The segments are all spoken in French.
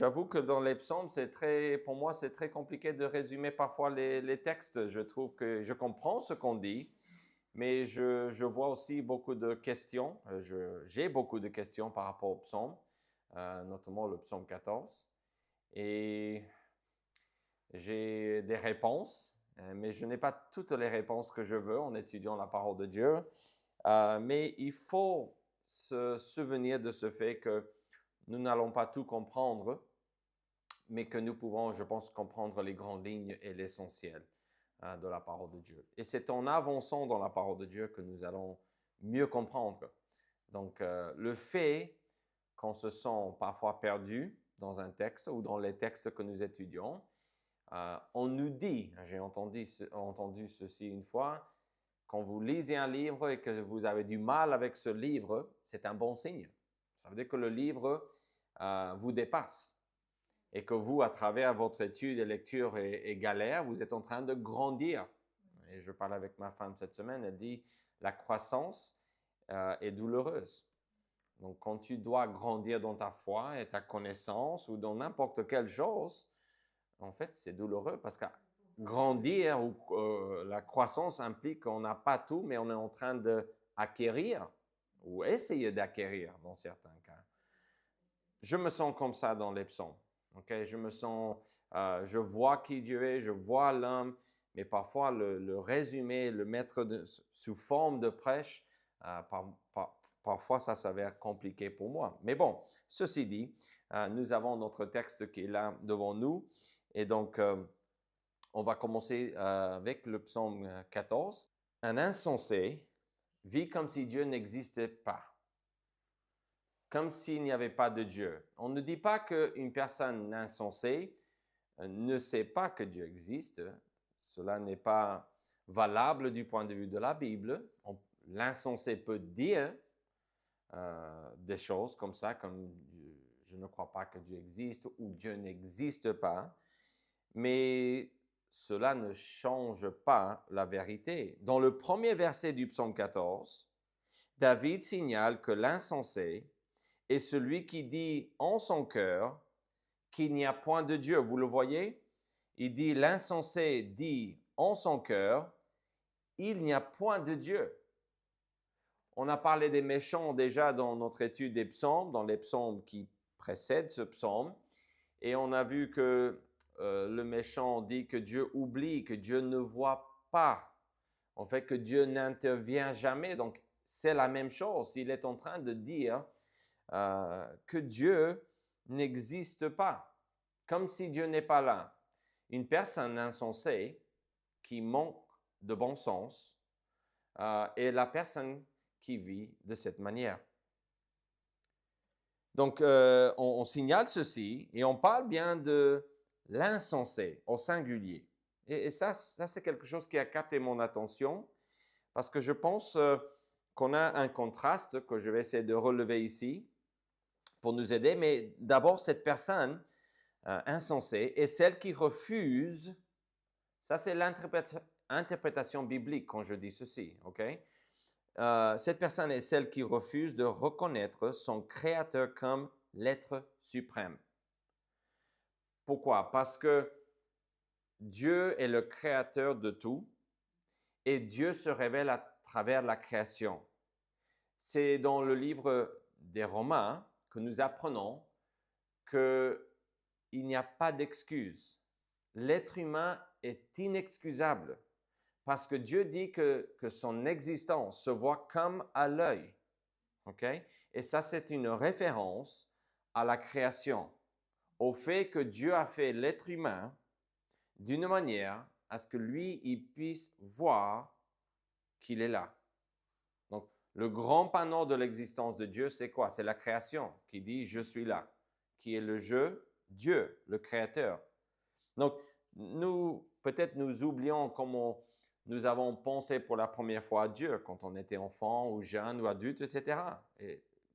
J'avoue que dans les psaumes, pour moi, c'est très compliqué de résumer parfois les textes. Je trouve que je comprends ce qu'on dit, mais je vois aussi beaucoup de questions. J'ai beaucoup de questions par rapport au psaume, notamment le psaume 14. Et j'ai des réponses, mais je n'ai pas toutes les réponses que je veux en étudiant la parole de Dieu. Mais il faut se souvenir de ce fait que nous n'allons pas tout comprendre, mais que nous pouvons, je pense, comprendre les grandes lignes et l'essentiel de la parole de Dieu. Et c'est en avançant dans la parole de Dieu que nous allons mieux comprendre. Donc, le fait qu'on se sent parfois perdu dans un texte ou dans les textes que nous étudions, on nous dit, j'ai entendu ceci une fois, quand vous lisez un livre et que vous avez du mal avec ce livre, c'est un bon signe. Ça veut dire que le livre vous dépasse et que vous, à travers votre étude et lecture et galère, vous êtes en train de grandir. Et je parle avec ma femme cette semaine, elle dit, la croissance est douloureuse. Donc, quand tu dois grandir dans ta foi et ta connaissance ou dans n'importe quelle chose, en fait, c'est douloureux parce que grandir ou la croissance implique qu'on n'a pas tout, mais on est en train d'acquérir ou essayer d'acquérir dans certains cas. Je me sens comme ça dans les psaumes. Okay? Je vois qui Dieu est, je vois l'homme, mais parfois le résumer, le mettre sous forme de prêche, parfois ça s'avère compliqué pour moi. Mais bon, ceci dit, nous avons notre texte qui est là devant nous. Et donc, on va commencer avec le psaume 14. Un insensé vit comme si Dieu n'existait pas, comme s'il n'y avait pas de Dieu. On ne dit pas qu'une personne insensée ne sait pas que Dieu existe. Cela n'est pas valable du point de vue de la Bible. L'insensé peut dire des choses comme ça, comme je ne crois pas que Dieu existe ou Dieu n'existe pas. Mais cela ne change pas la vérité. Dans le premier verset du psaume 14, David signale que l'insensé est celui qui dit en son cœur qu'il n'y a point de Dieu. Vous le voyez? Il dit, l'insensé dit en son cœur, il n'y a point de Dieu. On a parlé des méchants déjà dans notre étude des psaumes, dans les psaumes qui précèdent ce psaume, et on a vu que le méchant dit que Dieu oublie, que Dieu ne voit pas, en fait que Dieu n'intervient jamais. Donc, c'est la même chose. Il est en train de dire que Dieu n'existe pas, comme si Dieu n'est pas là. Une personne insensée qui manque de bon sens est la personne qui vit de cette manière. Donc, on signale ceci et on parle bien de l'insensé au singulier. Et ça c'est quelque chose qui a capté mon attention parce que je pense qu'on a un contraste que je vais essayer de relever ici pour nous aider. Mais d'abord, cette personne insensée est celle qui refuse, ça c'est l'interprétation biblique quand je dis ceci, ok? Cette personne est celle qui refuse de reconnaître son Créateur comme l'être suprême. Pourquoi? Parce que Dieu est le créateur de tout et Dieu se révèle à travers la création. C'est dans le livre des Romains que nous apprenons qu'il n'y a pas d'excuse. L'être humain est inexcusable parce que Dieu dit que son existence se voit comme à l'œil. Okay? Et ça, c'est une référence à la création, au fait que Dieu a fait l'être humain d'une manière à ce que lui, il puisse voir qu'il est là. Donc, le grand panneau de l'existence de Dieu, c'est quoi? C'est la création qui dit « je suis là », qui est le jeu, Dieu, le créateur. Donc, peut-être nous oublions comment nous avons pensé pour la première fois à Dieu quand on était enfant ou jeune ou adulte, etc.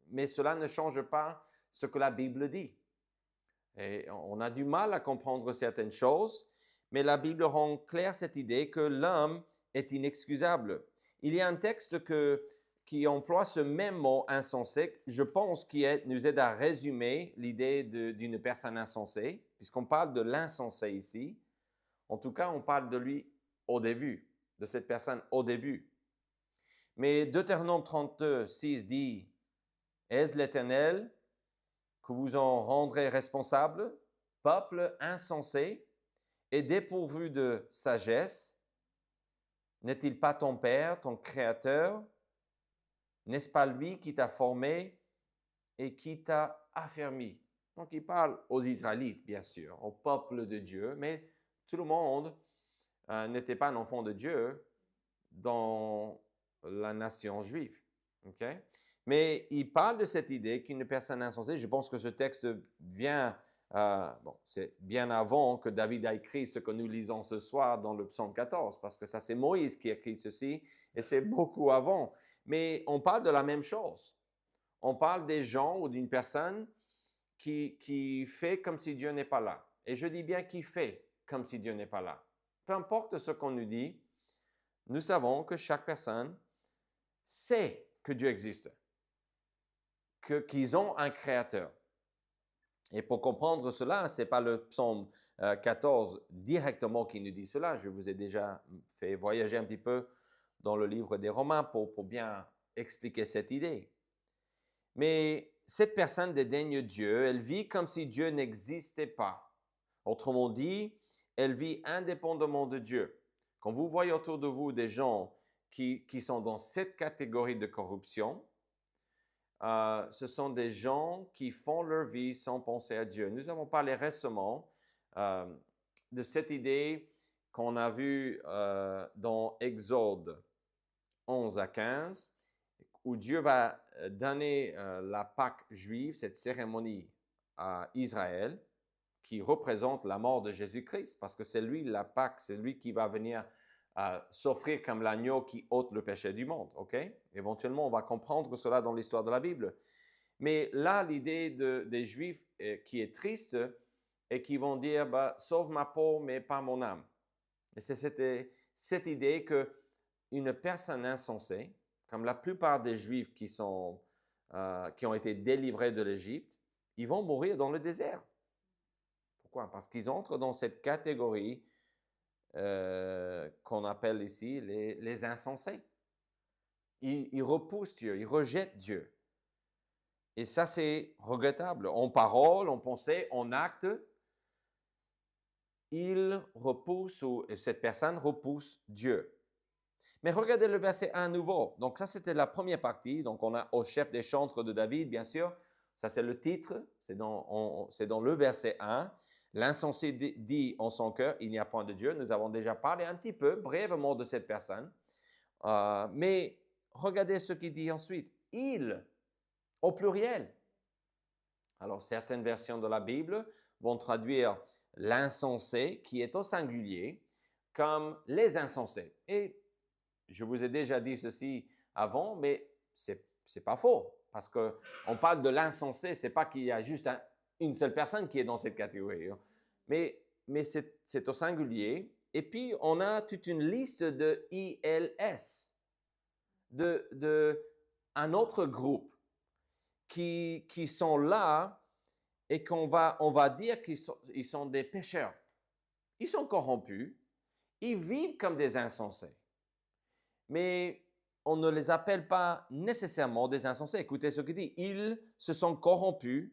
Mais cela ne change pas ce que la Bible dit. Et on a du mal à comprendre certaines choses, mais la Bible rend claire cette idée que l'homme est inexcusable. Il y a un texte que qui emploie ce même mot insensé, je pense, nous aide à résumer l'idée d'une personne insensée, puisqu'on parle de l'insensé ici. En tout cas, on parle de lui au début, de cette personne au début. Mais Deutéronome 32, 6 dit, « Est-ce l'Éternel que vous en rendrez responsable, peuple insensé et dépourvu de sagesse? N'est-il pas ton Père, ton Créateur? N'est-ce pas lui qui t'a formé et qui t'a affermi? » Donc, il parle aux Israélites, bien sûr, au peuple de Dieu, mais tout le monde n'était pas un enfant de Dieu dans la nation juive. Okay? Mais il parle de cette idée qu'une personne insensée, je pense que ce texte vient, c'est bien avant que David a écrit ce que nous lisons ce soir dans le psaume 14, parce que ça c'est Moïse qui a écrit ceci, et c'est beaucoup avant. Mais on parle de la même chose. On parle des gens ou d'une personne qui fait comme si Dieu n'est pas là. Et je dis bien qui fait comme si Dieu n'est pas là. Peu importe ce qu'on nous dit, nous savons que chaque personne sait que Dieu existe, qu'ils ont un créateur. Et pour comprendre cela, ce n'est pas le psaume 14 directement qui nous dit cela. Je vous ai déjà fait voyager un petit peu dans le livre des Romains pour bien expliquer cette idée. Mais cette personne dédaigne Dieu, elle vit comme si Dieu n'existait pas. Autrement dit, elle vit indépendamment de Dieu. Quand vous voyez autour de vous des gens qui sont dans cette catégorie de corruption, ce sont des gens qui font leur vie sans penser à Dieu. Nous avons parlé récemment de cette idée qu'on a vue dans Exode 11 à 15, où Dieu va donner la Pâque juive, cette cérémonie à Israël, qui représente la mort de Jésus-Christ, parce que c'est lui la Pâque, c'est lui qui va venir s'offrir comme l'agneau qui ôte le péché du monde. Ok? Éventuellement, on va comprendre cela dans l'histoire de la Bible. Mais là, l'idée des Juifs qui est triste et qui vont dire « sauve ma peau, mais pas mon âme ». Et c'est cette idée qu'une personne insensée, comme la plupart des Juifs qui ont été délivrés de l'Égypte, ils vont mourir dans le désert. Pourquoi? Parce qu'ils entrent dans cette catégorie qu'on appelle ici les insensés. Ils repoussent Dieu, ils rejettent Dieu. Et ça, c'est regrettable. En parole, en pensée, en acte, cette personne repousse Dieu. Mais regardez le verset 1 nouveau. Donc ça, c'était la première partie. Donc on a au chef des chantres de David, bien sûr. Ça, c'est le titre. C'est dans le verset 1. L'insensé dit en son cœur, il n'y a point de Dieu. Nous avons déjà parlé un petit peu, brièvement, de cette personne. Mais regardez ce qu'il dit ensuite. Il, au pluriel. Alors, certaines versions de la Bible vont traduire l'insensé, qui est au singulier, comme les insensés. Et je vous ai déjà dit ceci avant, mais c'est pas faux. Parce qu'on parle de l'insensé, c'est pas qu'il y a juste une seule personne qui est dans cette catégorie. Mais c'est au singulier. Et puis, on a toute une liste de ILS, un autre groupe qui sont là et on va dire qu'ils sont des pécheurs. Ils sont corrompus. Ils vivent comme des insensés. Mais on ne les appelle pas nécessairement des insensés. Écoutez ce qu'il dit. Ils se sont corrompus.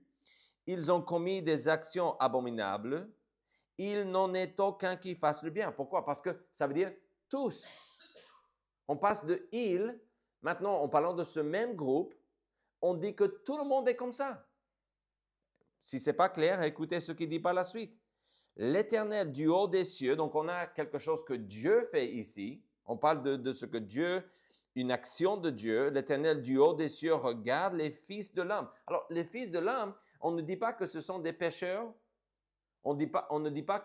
Ils ont commis des actions abominables. Il n'en est aucun qui fasse le bien. Pourquoi? Parce que ça veut dire tous. On passe de « ils », maintenant en parlant de ce même groupe, on dit que tout le monde est comme ça. Si ce n'est pas clair, écoutez ce qu'il dit par la suite. L'Éternel du haut des cieux, donc on a quelque chose que Dieu fait ici. On parle de ce que Dieu, une action de Dieu. L'Éternel du haut des cieux regarde les fils de l'homme. Alors, les fils de l'homme, on ne dit pas que ce sont des pécheurs. On ne dit pas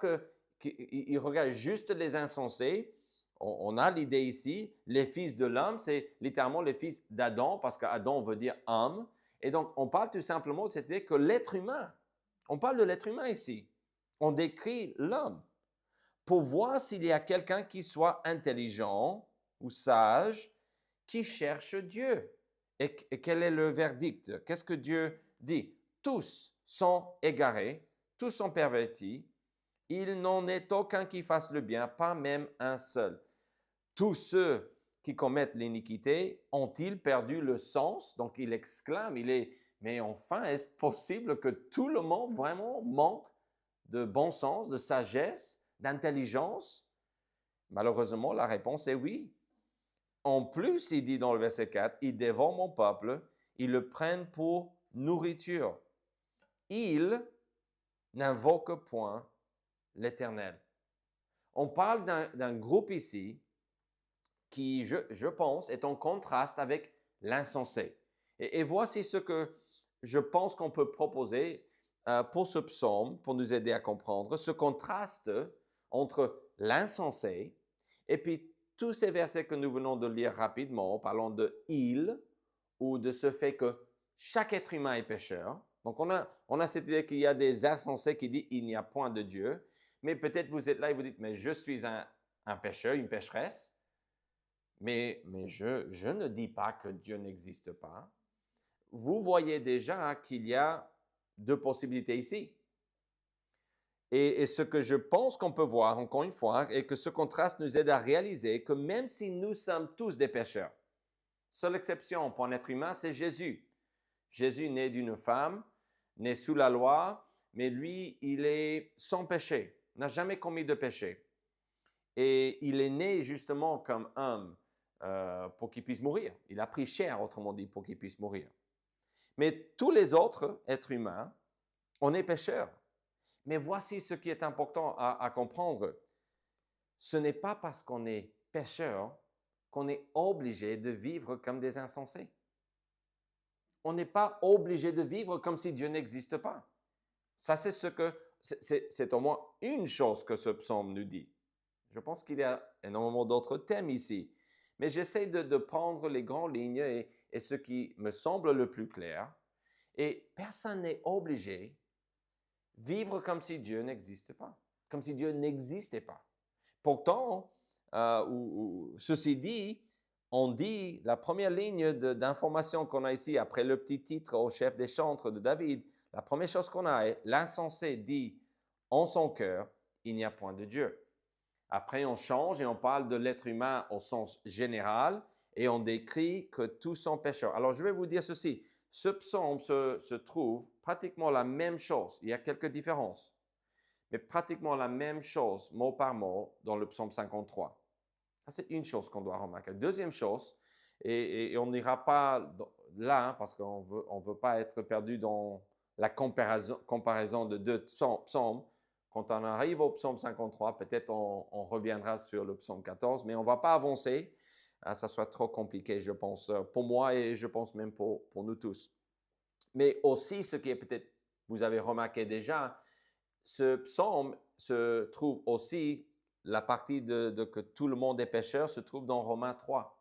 qu'ils regardent juste les insensés. On a l'idée ici, les fils de l'homme, c'est littéralement les fils d'Adam, parce qu'Adam veut dire homme. Et donc, on parle tout simplement de cette idée que l'être humain, on parle de l'être humain ici. On décrit l'homme pour voir s'il y a quelqu'un qui soit intelligent ou sage, qui cherche Dieu. Et quel est le verdict? Qu'est-ce que Dieu dit? Tous sont égarés, tous sont pervertis. Il n'en est aucun qui fasse le bien, pas même un seul. Tous ceux qui commettent l'iniquité ont-ils perdu le sens? Donc il exclame, mais enfin, est-ce possible que tout le monde vraiment manque de bon sens, de sagesse, d'intelligence? Malheureusement, la réponse est oui. En plus, il dit dans le verset 4, ils dévorent mon peuple, ils le prennent pour nourriture. Ils n'invoquent point l'Éternel. On parle d'un groupe ici qui, je pense, est en contraste avec l'insensé. Et voici ce que je pense qu'on peut proposer pour ce psaume, pour nous aider à comprendre ce contraste entre l'insensé et puis tous ces versets que nous venons de lire rapidement, parlant de « il » ou de ce fait que chaque être humain est pécheur. Donc, on a cette idée qu'il y a des insensés qui disent « il n'y a point de Dieu ». Mais peut-être vous êtes là et vous dites « mais je suis un pécheur, une pécheresse ». Mais je ne dis pas que Dieu n'existe pas. Vous voyez déjà qu'il y a deux possibilités ici. Et ce que je pense qu'on peut voir, encore une fois, est que ce contraste nous aide à réaliser que même si nous sommes tous des pécheurs, seule exception pour un être humain, c'est Jésus. Jésus né d'une femme, né sous la loi, mais lui, il est sans péché, n'a jamais commis de péché. Et il est né justement comme homme pour qu'il puisse mourir. Il a pris chair, autrement dit, pour qu'il puisse mourir. Mais tous les autres êtres humains, on est pécheurs. Mais voici ce qui est important à comprendre. Ce n'est pas parce qu'on est pécheur qu'on est obligé de vivre comme des insensés. On n'est pas obligé de vivre comme si Dieu n'existe pas. Ça, c'est au moins une chose que ce psaume nous dit. Je pense qu'il y a énormément d'autres thèmes ici. Mais j'essaie de prendre les grandes lignes et ce qui me semble le plus clair. Et personne n'est obligé de vivre comme si Dieu n'existe pas, comme si Dieu n'existait pas. Pourtant, ceci dit, on dit, la première ligne d'information qu'on a ici, après le petit titre au chef des chantres de David, la première chose qu'on a est, l'insensé dit en son cœur, il n'y a point de Dieu. Après, on change et on parle de l'être humain au sens général et on décrit que tous sont pécheurs. Alors, je vais vous dire ceci. Ce psaume se trouve pratiquement la même chose. Il y a quelques différences, mais pratiquement la même chose, mot par mot, dans le psaume 53. Ça, c'est une chose qu'on doit remarquer. Deuxième chose, et on n'ira pas là, parce qu'on veut pas être perdu dans la comparaison de deux psaumes. Quand on arrive au psaume 53, peut-être on reviendra sur le psaume 14, mais on ne va pas avancer. Ça soit trop compliqué, je pense, pour moi et je pense même pour nous tous. Mais aussi, ce qui est peut-être, vous avez remarqué déjà, ce psaume se trouve aussi, la partie de que tout le monde est pécheur se trouve dans Romains 3.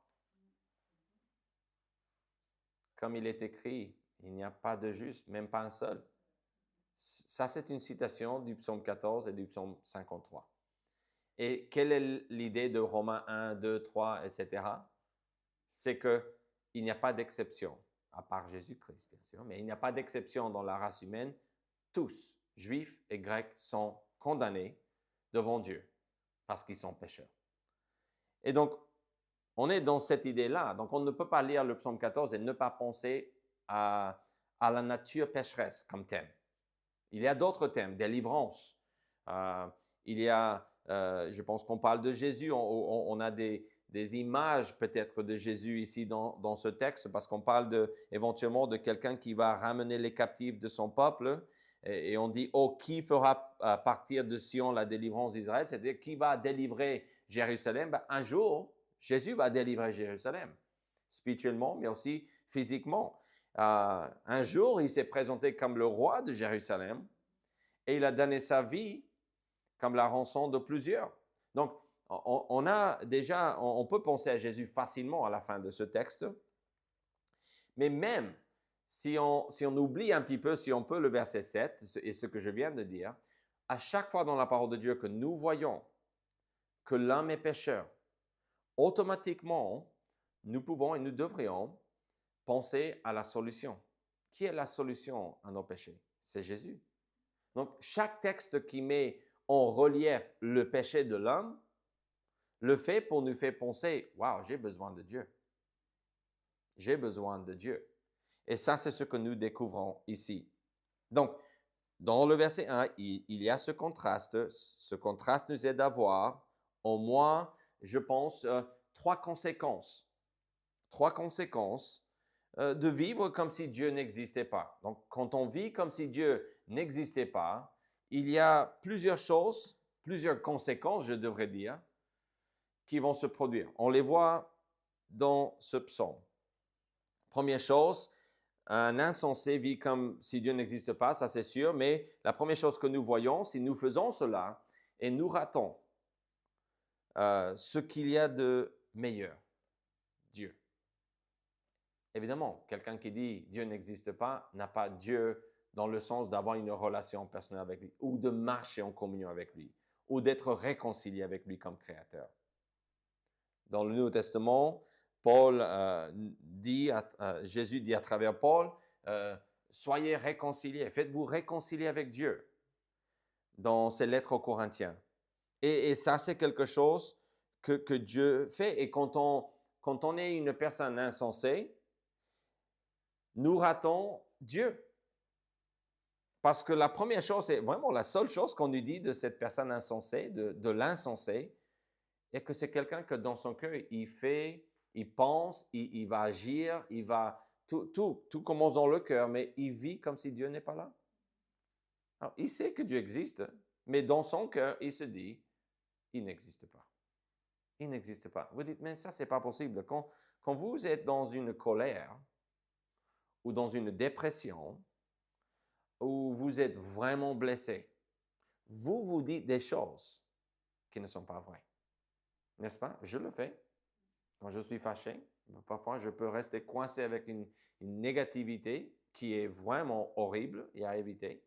Comme il est écrit, il n'y a pas de juste, même pas un seul. Ça, c'est une citation du psaume 14 et du psaume 53. Et quelle est l'idée de Romains 1, 2, 3, etc.? C'est qu'il n'y a pas d'exception, à part Jésus-Christ, bien sûr, mais il n'y a pas d'exception dans la race humaine. Tous, juifs et grecs, sont condamnés devant Dieu parce qu'ils sont pécheurs. Et donc, on est dans cette idée-là. Donc, on ne peut pas lire le psaume 14 et ne pas penser à la nature pécheresse comme thème. Il y a d'autres thèmes, délivrance. Il y a, je pense qu'on parle de Jésus, on a des images peut-être de Jésus ici dans ce texte, parce qu'on parle éventuellement de quelqu'un qui va ramener les captifs de son peuple, et on dit, oh, qui fera partir de Sion la délivrance d'Israël, c'est-à-dire qui va délivrer Jérusalem? Ben, un jour, Jésus va délivrer Jérusalem, spirituellement, mais aussi physiquement. Un jour, il s'est présenté comme le roi de Jérusalem et il a donné sa vie comme la rançon de plusieurs. Donc, on peut penser à Jésus facilement à la fin de ce texte, mais même si on oublie un petit peu, si on peut, le verset 7 et ce que je viens de dire, à chaque fois dans la parole de Dieu que nous voyons que l'homme est pécheur, automatiquement, nous pouvons et nous devrions pensez à la solution. Qui est la solution à nos péchés? C'est Jésus. Donc, chaque texte qui met en relief le péché de l'homme, le fait pour nous faire penser, « Wow, j'ai besoin de Dieu. J'ai besoin de Dieu. » Et ça, c'est ce que nous découvrons ici. Donc, dans le verset 1, il y a ce contraste. Ce contraste nous aide à voir, au moins, je pense, trois conséquences. Trois conséquences de vivre comme si Dieu n'existait pas. Donc, quand on vit comme si Dieu n'existait pas, il y a plusieurs choses, plusieurs conséquences, je devrais dire, qui vont se produire. On les voit dans ce psaume. Première chose, un insensé vit comme si Dieu n'existe pas, ça c'est sûr, mais la première chose que nous voyons, si nous faisons cela et nous ratons ce qu'il y a de meilleur, Dieu. Évidemment, quelqu'un qui dit Dieu n'existe pas n'a pas Dieu dans le sens d'avoir une relation personnelle avec lui, ou de marcher en communion avec lui, ou d'être réconcilié avec lui comme créateur. Dans le Nouveau Testament, Jésus dit à travers Paul, soyez réconciliés, faites-vous réconcilier avec Dieu dans ses lettres aux Corinthiens. Et ça, c'est quelque chose que Dieu fait. Et quand on est une personne insensée, nous ratons Dieu. Parce que la première chose, c'est vraiment la seule chose qu'on nous dit de cette personne insensée, de l'insensé, est que c'est quelqu'un que dans son cœur, il fait, il pense, il va agir, tout commence dans le cœur, mais il vit comme si Dieu n'est pas là. Alors, il sait que Dieu existe, mais dans son cœur, il se dit, il n'existe pas. Il n'existe pas. Vous dites, mais ça, c'est pas possible. Quand vous êtes dans une colère ou dans une dépression, où vous êtes vraiment blessé, vous vous dites des choses qui ne sont pas vraies. N'est-ce pas? Je le fais. Quand je suis fâché, parfois je peux rester coincé avec une négativité qui est vraiment horrible et à éviter.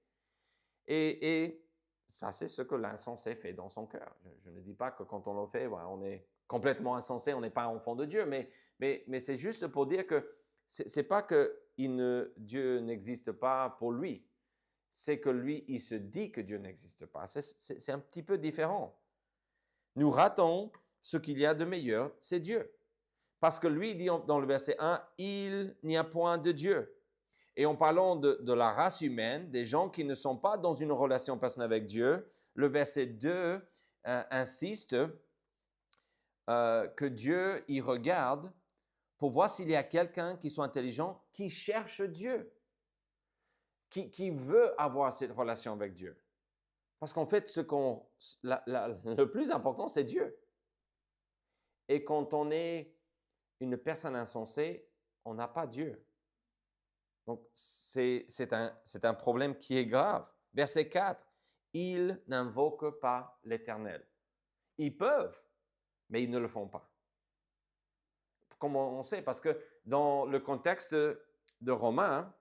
Et ça, c'est ce que l'insensé fait dans son cœur. Je ne dis pas que quand on le fait, voilà, on est complètement insensé, on n'est pas enfant de Dieu, mais c'est juste pour dire que c'est pas que Dieu n'existe pas pour lui. C'est que lui, il se dit que Dieu n'existe pas. C'est un petit peu différent. Nous ratons ce qu'il y a de meilleur, c'est Dieu. Parce que lui dit dans le verset 1, « Il n'y a point de Dieu ». Et en parlant de la race humaine, des gens qui ne sont pas dans une relation personnelle avec Dieu, le verset 2 insiste que Dieu y regarde pour voir s'il y a quelqu'un qui soit intelligent, qui cherche Dieu. Qui veut avoir cette relation avec Dieu. Parce qu'en fait, le plus important, c'est Dieu. Et quand on est une personne insensée, on n'a pas Dieu. Donc, c'est un problème qui est grave. Verset 4, « Ils n'invoquent pas l'Éternel. » Ils peuvent, mais ils ne le font pas. Comment on sait? Parce que dans le contexte de Romains,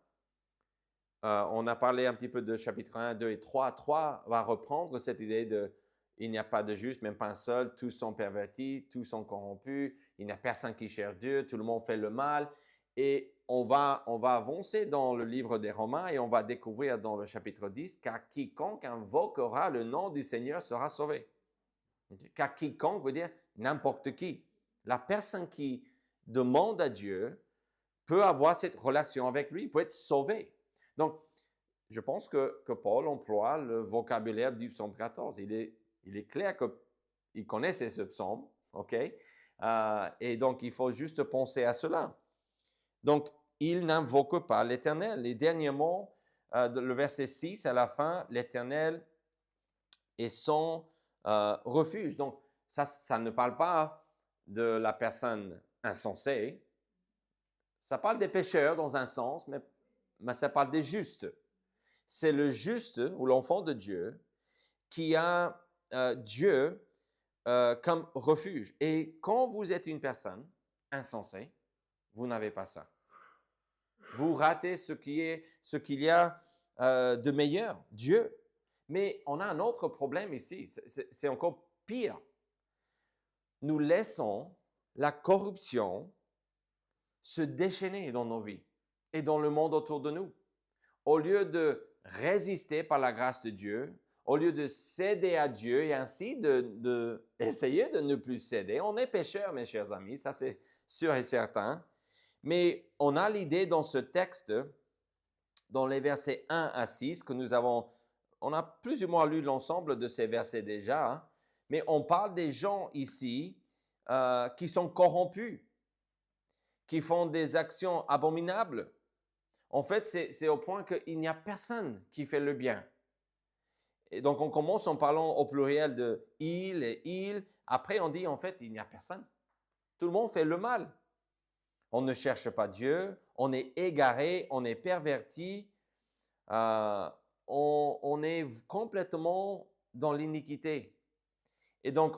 on a parlé un petit peu de chapitre 1, 2 et 3. 3 va reprendre cette idée de « il n'y a pas de juste, même pas un seul, tous sont pervertis, tous sont corrompus, il n'y a personne qui cherche Dieu, tout le monde fait le mal. » Et on va avancer dans le livre des Romains et on va découvrir dans le chapitre 10 « car quiconque invoquera le nom du Seigneur sera sauvé. » Car quiconque veut dire n'importe qui. La personne qui demande à Dieu peut avoir cette relation avec lui, peut être sauvé. Donc, je pense que Paul emploie le vocabulaire du psaume 14. Il est clair qu'il connaissait ce psaume, OK? Et donc, il faut juste penser à cela. Donc, il n'invoque pas l'Éternel. Et dernièrement, le verset 6 à la fin, l'Éternel est son refuge. Donc, ça ne parle pas de la personne insensée. Ça parle des pécheurs dans un sens, mais ça parle des justes. C'est le juste ou l'enfant de Dieu qui a Dieu comme refuge. Et quand vous êtes une personne insensée, vous n'avez pas ça. Vous ratez ce qu'il y a de meilleur, Dieu. Mais on a un autre problème ici, c'est encore pire. Nous laissons la corruption se déchaîner dans nos vies et dans le monde autour de nous. Au lieu de résister par la grâce de Dieu, au lieu de céder à Dieu et ainsi essayer de ne plus céder. On est pécheurs, mes chers amis, ça c'est sûr et certain. Mais on a l'idée dans ce texte, dans les versets 1 à 6, que on a plus ou moins lu l'ensemble de ces versets déjà, hein, mais on parle des gens ici qui sont corrompus, qui font des actions abominables. En fait, c'est au point qu'il n'y a personne qui fait le bien. Et donc, on commence en parlant au pluriel de « il » et « il ». Après, on dit en fait, il n'y a personne. Tout le monde fait le mal. On ne cherche pas Dieu, on est égaré, on est perverti, on est complètement dans l'iniquité. Et donc,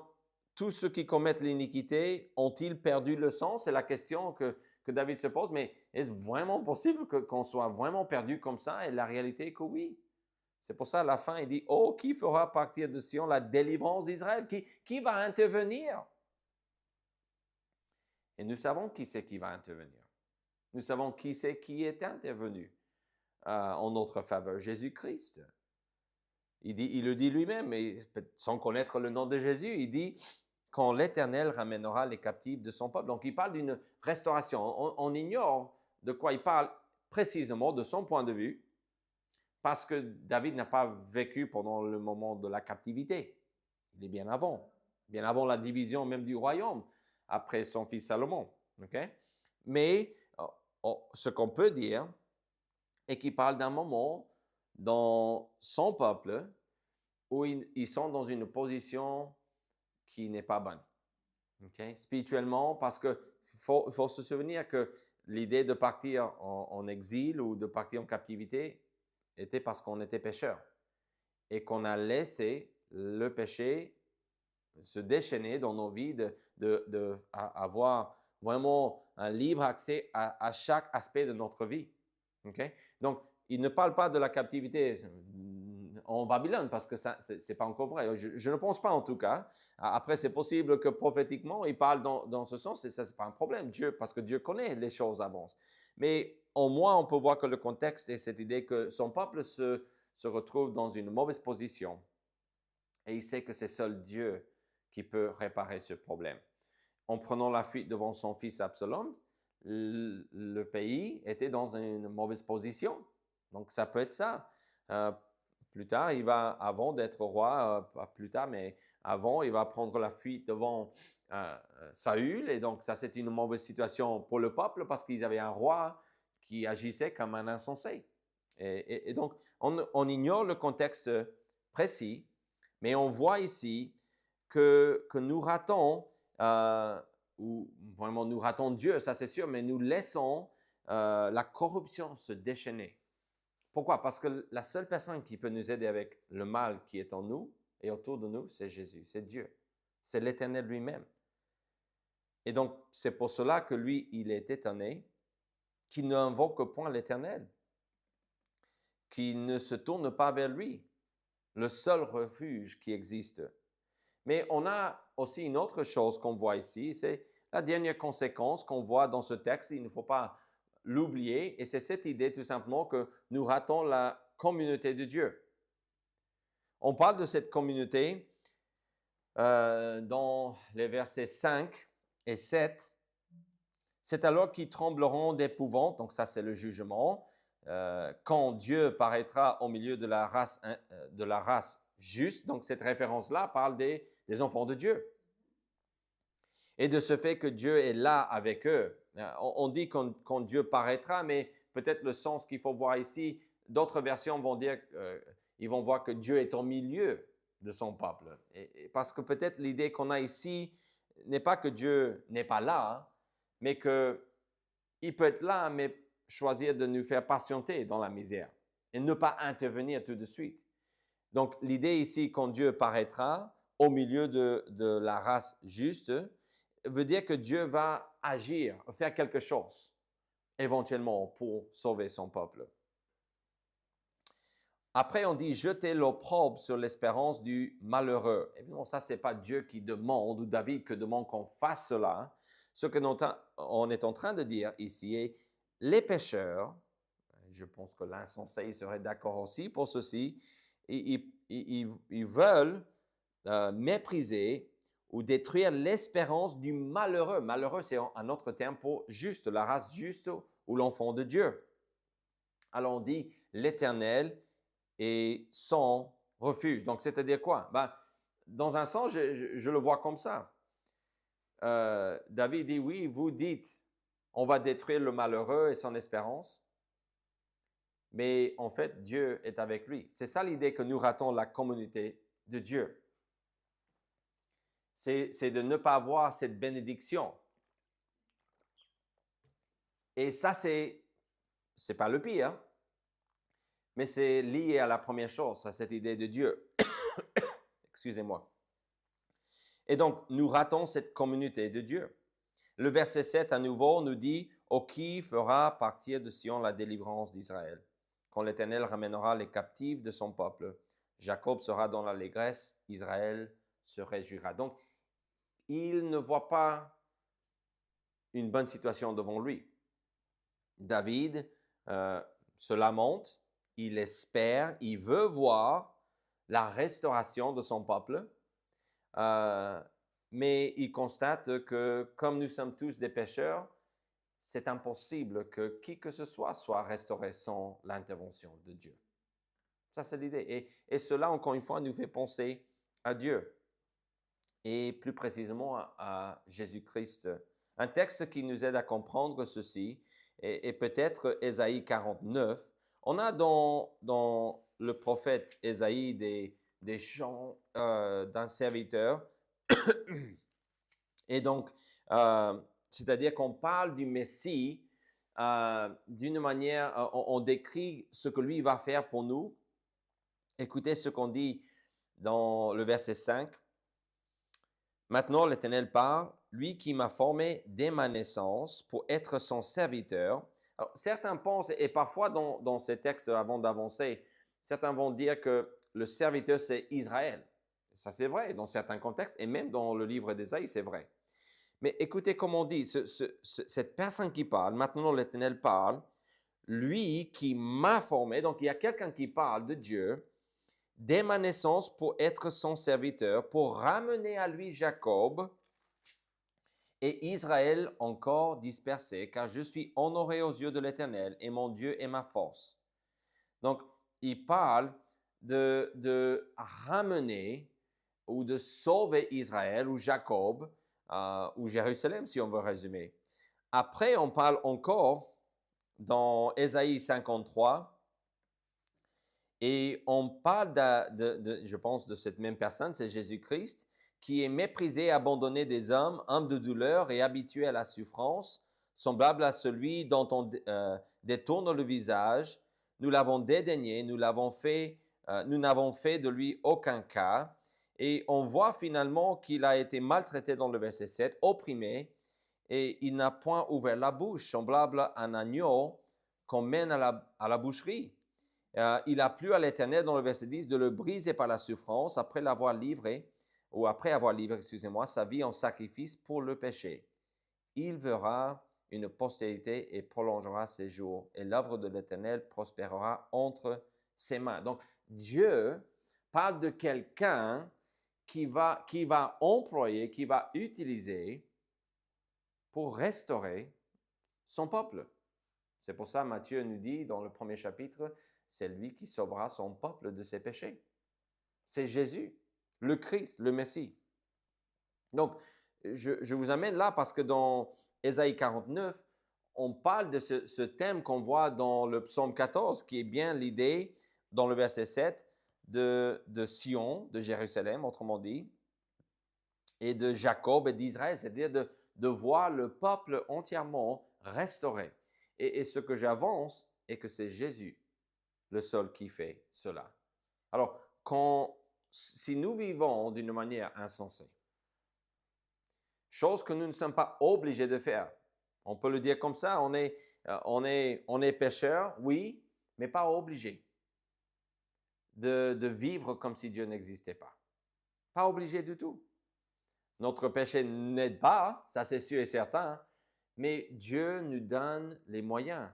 tous ceux qui commettent l'iniquité, ont-ils perdu le sens? C'est la question que David se pose, mais est-ce vraiment possible qu'on soit vraiment perdu comme ça? Et la réalité est que oui. C'est pour ça, à la fin, il dit, « Oh, qui fera partir de Sion la délivrance d'Israël? Qui va intervenir? » Et nous savons qui c'est qui va intervenir. Nous savons qui c'est qui est intervenu en notre faveur, Jésus-Christ. Il le dit lui-même, sans connaître le nom de Jésus, il dit « Quand l'Éternel ramènera les captifs de son peuple ». Donc, il parle d'une restauration. On ignore de quoi il parle précisément de son point de vue, parce que David n'a pas vécu pendant le moment de la captivité. Il est bien avant la division même du royaume, après son fils Salomon. Okay? Mais ce qu'on peut dire est qu'il parle d'un moment dans son peuple où ils sont dans une position qui n'est pas bonne. Okay? Spirituellement, parce qu'il faut se souvenir que l'idée de partir en exil ou de partir en captivité était parce qu'on était pécheurs et qu'on a laissé le péché se déchaîner dans nos vies, avoir vraiment un libre accès à chaque aspect de notre vie. Okay? Donc, il ne parle pas de la captivité en Babylone parce que ça, c'est pas encore vrai. Je ne pense pas en tout cas. Après, c'est possible que prophétiquement, il parle dans ce sens et ça, c'est pas un problème. Parce que Dieu connaît les choses avancent. Mais au moins, on peut voir que le contexte est cette idée que son peuple se retrouve dans une mauvaise position et il sait que c'est seul Dieu qui peut réparer ce problème. En prenant la fuite devant son fils Absalom, le pays était dans une mauvaise position. Donc, ça peut être ça. Plus tard, avant d'être roi, pas plus tard, mais avant, il va prendre la fuite devant Saül. Et donc, ça, c'est une mauvaise situation pour le peuple parce qu'ils avaient un roi qui agissait comme un insensé. Et donc, on ignore le contexte précis, mais on voit ici que nous ratons, ou vraiment nous ratons Dieu, ça c'est sûr, mais nous laissons la corruption se déchaîner. Pourquoi? Parce que la seule personne qui peut nous aider avec le mal qui est en nous et autour de nous, c'est Jésus, c'est Dieu. C'est l'Éternel lui-même. Et donc, c'est pour cela que lui, il est étonné, qu'il n'invoque point l'Éternel, qu'il ne se tourne pas vers lui, le seul refuge qui existe. Mais on a aussi une autre chose qu'on voit ici, c'est la dernière conséquence qu'on voit dans ce texte, il ne faut pas l'oublier, et c'est cette idée tout simplement que nous ratons la communauté de Dieu. On parle de cette communauté dans les versets 5 et 7. C'est alors qu'ils trembleront d'épouvante, donc ça c'est le jugement, quand Dieu paraîtra au milieu de la race juste. Donc cette référence-là parle des enfants de Dieu. Et de ce fait que Dieu est là avec eux. On dit quand Dieu paraîtra, mais peut-être le sens qu'il faut voir ici, d'autres versions vont dire, ils vont voir que Dieu est au milieu de son peuple. Et parce que peut-être l'idée qu'on a ici n'est pas que Dieu n'est pas là, hein, mais qu'il peut être là, mais choisir de nous faire patienter dans la misère et ne pas intervenir tout de suite. Donc l'idée ici, quand Dieu paraîtra au milieu de la race juste, veut dire que Dieu va agir, faire quelque chose, éventuellement, pour sauver son peuple. Après, on dit « jeter l'opprobre sur l'espérance du malheureux ». Évidemment, ça, ce n'est pas Dieu qui demande, ou David qui demande qu'on fasse cela. Ce que on est en train de dire ici est les pécheurs, je pense que l'insensé serait d'accord aussi pour ceci, ils veulent mépriser ou détruire l'espérance du malheureux. Malheureux, c'est un autre terme pour juste, la race juste ou l'enfant de Dieu. Alors on dit l'Éternel est son refuge. Donc c'est-à-dire quoi? Ben, dans un sens, je le vois comme ça. David dit, oui, vous dites, on va détruire le malheureux et son espérance, mais en fait, Dieu est avec lui. C'est ça l'idée que nous ratons la communauté de Dieu. C'est de ne pas avoir cette bénédiction. Et ça, c'est pas le pire, mais c'est lié à la première chose, à cette idée de Dieu. Excusez-moi. Et donc, nous ratons cette communauté de Dieu. Le verset 7 à nouveau nous dit « Au qui fera partir de Sion la délivrance d'Israël, quand l'Éternel ramènera les captifs de son peuple. Jacob sera dans l'allégresse, Israël se réjouira. » Donc, il ne voit pas une bonne situation devant lui. David se lamente, il espère, il veut voir la restauration de son peuple, mais il constate que comme nous sommes tous des pécheurs, c'est impossible que qui que ce soit restauré sans l'intervention de Dieu. Ça, c'est l'idée. Et cela, encore une fois, nous fait penser à Dieu et plus précisément à Jésus-Christ. Un texte qui nous aide à comprendre ceci est peut-être Ésaïe 49. On a dans le prophète Ésaïe des chants d'un serviteur. Et donc, c'est-à-dire qu'on parle du Messie d'une manière, on décrit ce que lui va faire pour nous. Écoutez ce qu'on dit dans le verset 5. Maintenant, l'Éternel parle, lui qui m'a formé dès ma naissance pour être son serviteur. Alors, certains pensent, et parfois dans ces textes, avant d'avancer, certains vont dire que le serviteur, c'est Israël. Ça, c'est vrai dans certains contextes, et même dans le livre d'Ésaïe, c'est vrai. Mais écoutez comment on dit, cette personne qui parle, maintenant l'Éternel parle, lui qui m'a formé, donc il y a quelqu'un qui parle de Dieu, dès ma naissance pour être son serviteur, pour ramener à lui Jacob et Israël encore dispersé, car je suis honoré aux yeux de l'Éternel et mon Dieu est ma force. Donc, il parle de ramener ou de sauver Israël ou Jacob ou Jérusalem, si on veut résumer. Après, on parle encore dans Ésaïe 53, et on parle, je pense, de cette même personne, c'est Jésus-Christ, qui est méprisé, abandonné des hommes, homme de douleur et habitué à la souffrance, semblable à celui dont on détourne le visage. Nous l'avons dédaigné, nous n'avons fait de lui aucun cas. Et on voit finalement qu'il a été maltraité dans le verset 7, opprimé, et il n'a point ouvert la bouche, semblable à un agneau qu'on mène à la boucherie. Il a plu à l'Éternel, dans le verset 10, de le briser par la souffrance après avoir livré, excusez-moi, sa vie en sacrifice pour le péché. Il verra une postérité et prolongera ses jours, et l'œuvre de l'Éternel prospérera entre ses mains. Donc, Dieu parle de quelqu'un qui va employer, qui va utiliser pour restaurer son peuple. C'est pour ça Matthieu nous dit dans le premier chapitre, c'est lui qui sauvera son peuple de ses péchés. C'est Jésus, le Christ, le Messie. Donc, je vous amène là parce que dans Ésaïe 49, on parle de ce thème qu'on voit dans le psaume 14, qui est bien l'idée, dans le verset 7, de Sion, de Jérusalem, autrement dit, et de Jacob et d'Israël, c'est-à-dire de voir le peuple entièrement restauré. Et ce que j'avance est que c'est Jésus, le seul qui fait cela. Alors, si nous vivons d'une manière insensée, chose que nous ne sommes pas obligés de faire, on peut le dire comme ça, on est pécheurs, oui, mais pas obligés de vivre comme si Dieu n'existait pas. Pas obligé du tout. Notre péché n'aide pas, ça c'est sûr et certain, mais Dieu nous donne les moyens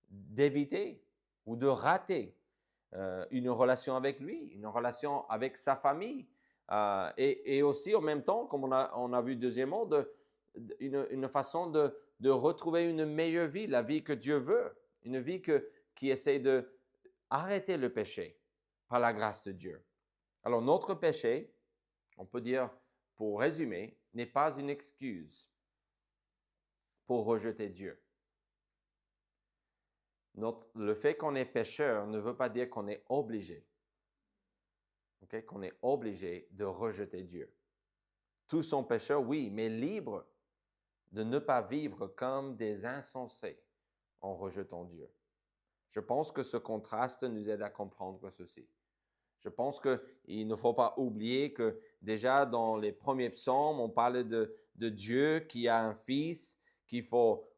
d'éviter ou de rater une relation avec lui, une relation avec sa famille. Et aussi, en même temps, comme on a vu deuxièmement, une façon de retrouver une meilleure vie, la vie que Dieu veut, une vie qui essaie de arrêter le péché par la grâce de Dieu. Alors, notre péché, on peut dire, pour résumer, n'est pas une excuse pour rejeter Dieu. Le fait qu'on est pécheur ne veut pas dire qu'on est obligé, qu'on est obligé de rejeter Dieu. Tous sont pécheurs, oui, mais libres de ne pas vivre comme des insensés en rejetant Dieu. Je pense que ce contraste nous aide à comprendre ceci. Je pense qu'il ne faut pas oublier que déjà dans les premiers psaumes, on parle de Dieu qui a un fils, qu'il faut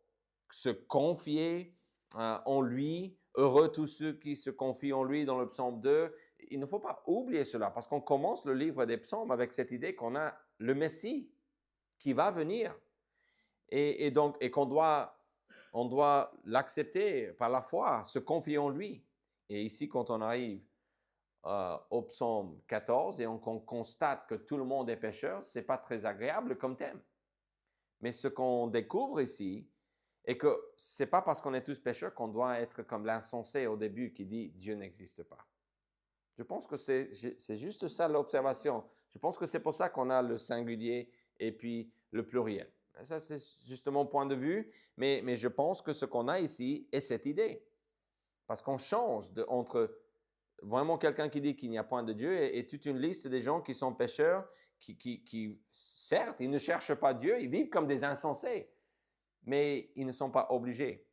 se confier en lui. Heureux tous ceux qui se confient en lui dans le psaume 2. Il ne faut pas oublier cela parce qu'on commence le livre des psaumes avec cette idée qu'on a le Messie qui va venir et qu'on on doit l'accepter par la foi, se confier en lui. Et ici, quand on arrive au psaume 14 et on constate que tout le monde est pécheur, ce n'est pas très agréable comme thème. Mais ce qu'on découvre ici est que ce n'est pas parce qu'on est tous pécheurs qu'on doit être comme l'insensé au début qui dit « Dieu n'existe pas ». Je pense que c'est juste ça l'observation. Je pense que c'est pour ça qu'on a le singulier et puis le pluriel. Ça, c'est juste mon point de vue, mais je pense que ce qu'on a ici est cette idée. Parce qu'on change entre vraiment quelqu'un qui dit qu'il n'y a point de Dieu et toute une liste des gens qui sont pécheurs, qui certes, ils ne cherchent pas Dieu, ils vivent comme des insensés, mais ils ne sont pas obligés.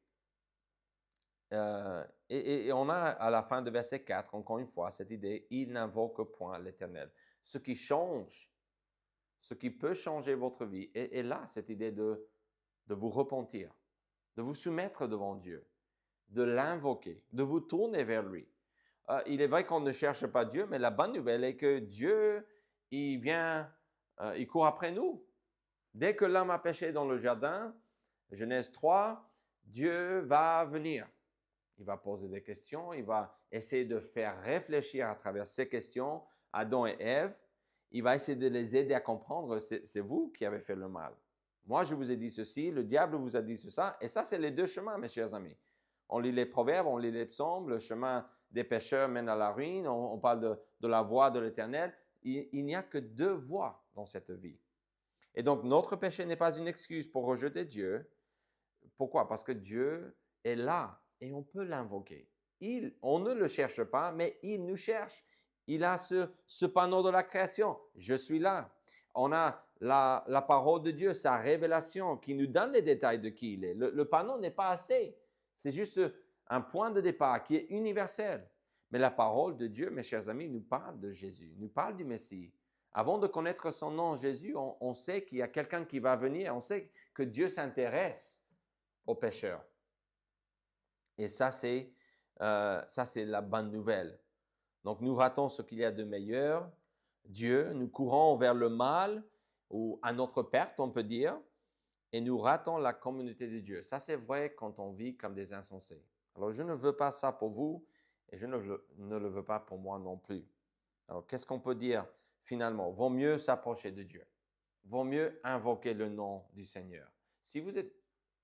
Et on a à la fin de verset 4, encore une fois, cette idée, il n'invoque point l'Éternel. Ce qui change, ce qui peut changer votre vie, est là, cette idée de vous repentir, de vous soumettre devant Dieu, de l'invoquer, de vous tourner vers lui. Il est vrai qu'on ne cherche pas Dieu, mais la bonne nouvelle est que Dieu, il vient, il court après nous. Dès que l'homme a péché dans le jardin, Genèse 3, Dieu va venir. Il va poser des questions, il va essayer de faire réfléchir à travers ces questions Adam et Ève. Il va essayer de les aider à comprendre, c'est vous qui avez fait le mal. Moi, je vous ai dit ceci, le diable vous a dit ça, et ça, c'est les deux chemins, mes chers amis. On lit les proverbes, on lit les psaumes, le chemin des pécheurs mène à la ruine, on parle de la voie de l'Éternel. Il n'y a que deux voies dans cette vie. Et donc, notre péché n'est pas une excuse pour rejeter Dieu. Pourquoi? Parce que Dieu est là et on peut l'invoquer. On ne le cherche pas, mais il nous cherche. Il a ce panneau de la création. Je suis là. On a la parole de Dieu, sa révélation qui nous donne les détails de qui il est. Le panneau n'est pas assez. C'est juste un point de départ qui est universel. Mais la parole de Dieu, mes chers amis, nous parle de Jésus, nous parle du Messie. Avant de connaître son nom, Jésus, on sait qu'il y a quelqu'un qui va venir. On sait que Dieu s'intéresse aux pécheurs. Et ça, c'est la bonne nouvelle. Donc, nous ratons ce qu'il y a de meilleur. Dieu, nous courons vers le mal ou à notre perte, on peut dire, et nous ratons la communauté de Dieu. Ça, c'est vrai quand on vit comme des insensés. Alors, je ne veux pas ça pour vous et je ne le veux pas pour moi non plus. Alors, qu'est-ce qu'on peut dire finalement? Vaut mieux s'approcher de Dieu. Vaut mieux invoquer le nom du Seigneur. Si vous êtes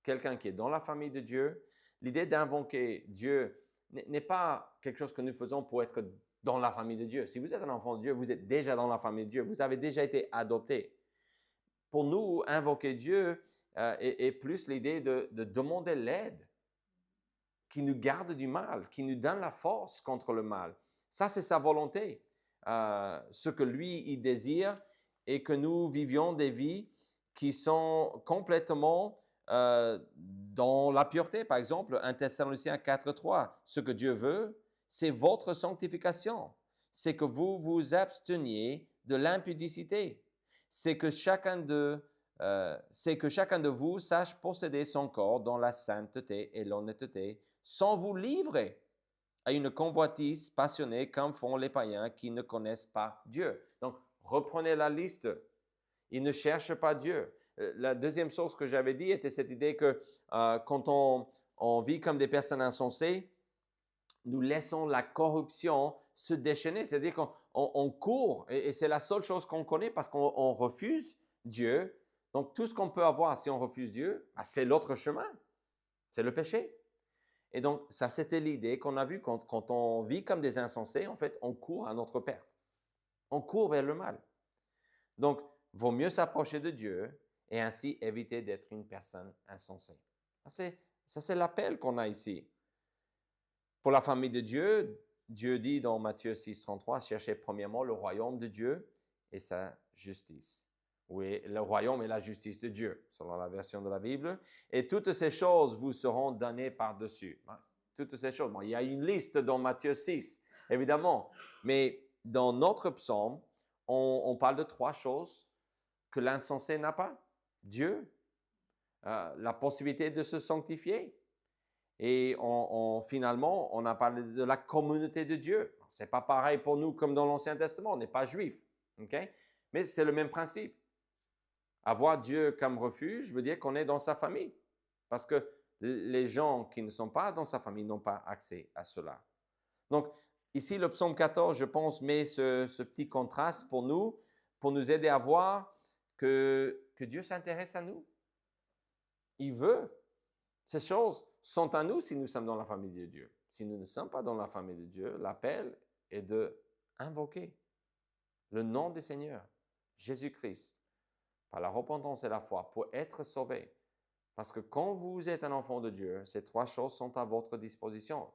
quelqu'un qui est dans la famille de Dieu, l'idée d'invoquer Dieu n'est pas quelque chose que nous faisons pour être dans la famille de Dieu. Si vous êtes un enfant de Dieu, vous êtes déjà dans la famille de Dieu. Vous avez déjà été adopté. Pour nous, invoquer Dieu est plus l'idée de demander l'aide qui nous garde du mal, qui nous donne la force contre le mal. Ça, c'est sa volonté. Ce que lui, il désire et que nous vivions des vies qui sont complètement dans la pureté. Par exemple, 1 Thessaloniciens 4.3, ce que Dieu veut, c'est votre sanctification. C'est que vous vous absteniez de l'impudicité. C'est que chacun de vous sache posséder son corps dans la sainteté et l'honnêteté, sans vous livrer à une convoitise passionnée comme font les païens qui ne connaissent pas Dieu. Donc, reprenez la liste. Ils ne cherchent pas Dieu. La deuxième chose que j'avais dit était cette idée que quand on vit comme des personnes insensées, nous laissons la corruption se déchaîner. C'est-à-dire qu'on court et c'est la seule chose qu'on connaît parce qu'on refuse Dieu. Donc, tout ce qu'on peut avoir si on refuse Dieu, c'est l'autre chemin. C'est le péché. Et donc, ça, c'était l'idée qu'on a vue quand on vit comme des insensés, en fait, on court à notre perte. On court vers le mal. Donc, vaut mieux s'approcher de Dieu et ainsi éviter d'être une personne insensée. Ça, c'est l'appel qu'on a ici. Pour la famille de Dieu, Dieu dit dans Matthieu 6, 33, cherchez premièrement le royaume de Dieu et sa justice. Oui, le royaume et la justice de Dieu, selon la version de la Bible. Et toutes ces choses vous seront données par-dessus. Toutes ces choses. Bon, il y a une liste dans Matthieu 6, évidemment. Mais dans notre psaume, on parle de 3 choses que l'insensé n'a pas. Dieu, la possibilité de se sanctifier. Et finalement, on a parlé de la communauté de Dieu. Ce n'est pas pareil pour nous comme dans l'Ancien Testament, on n'est pas juif. Okay? Mais c'est le même principe. Avoir Dieu comme refuge veut dire qu'on est dans sa famille. Parce que les gens qui ne sont pas dans sa famille n'ont pas accès à cela. Donc, ici, le psaume 14, je pense, met ce petit contraste pour nous aider à voir que Dieu s'intéresse à nous. Il veut. Ces choses sont à nous si nous sommes dans la famille de Dieu. Si nous ne sommes pas dans la famille de Dieu, l'appel est de invoquer le nom du Seigneur, Jésus-Christ, par la repentance et la foi, pour être sauvé. Parce que quand vous êtes un enfant de Dieu, ces 3 choses sont à votre disposition,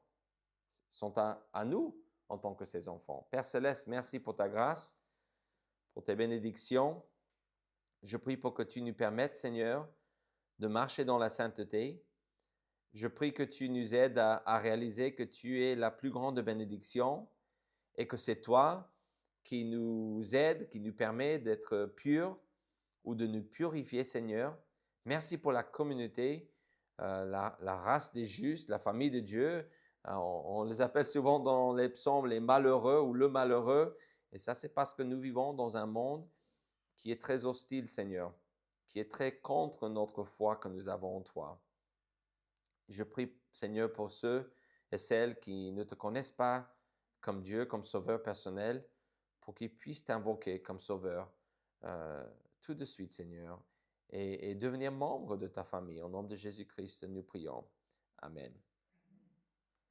sont à nous en tant que ses enfants. Père Céleste, merci pour ta grâce, pour tes bénédictions. Je prie pour que tu nous permettes, Seigneur, de marcher dans la sainteté. Je prie que tu nous aides à réaliser que tu es la plus grande bénédiction et que c'est toi qui nous aide, qui nous permet d'être purs ou de nous purifier, Seigneur. Merci pour la communauté, la race des justes, la famille de Dieu. On les appelle souvent dans les psaumes les malheureux ou le malheureux. Et ça, c'est parce que nous vivons dans un monde qui est très hostile, Seigneur, qui est très contre notre foi que nous avons en toi. Je prie, Seigneur, pour ceux et celles qui ne te connaissent pas comme Dieu, comme sauveur personnel, pour qu'ils puissent t'invoquer comme sauveur tout de suite, Seigneur, et devenir membre de ta famille. Au nom de Jésus-Christ, nous prions. Amen.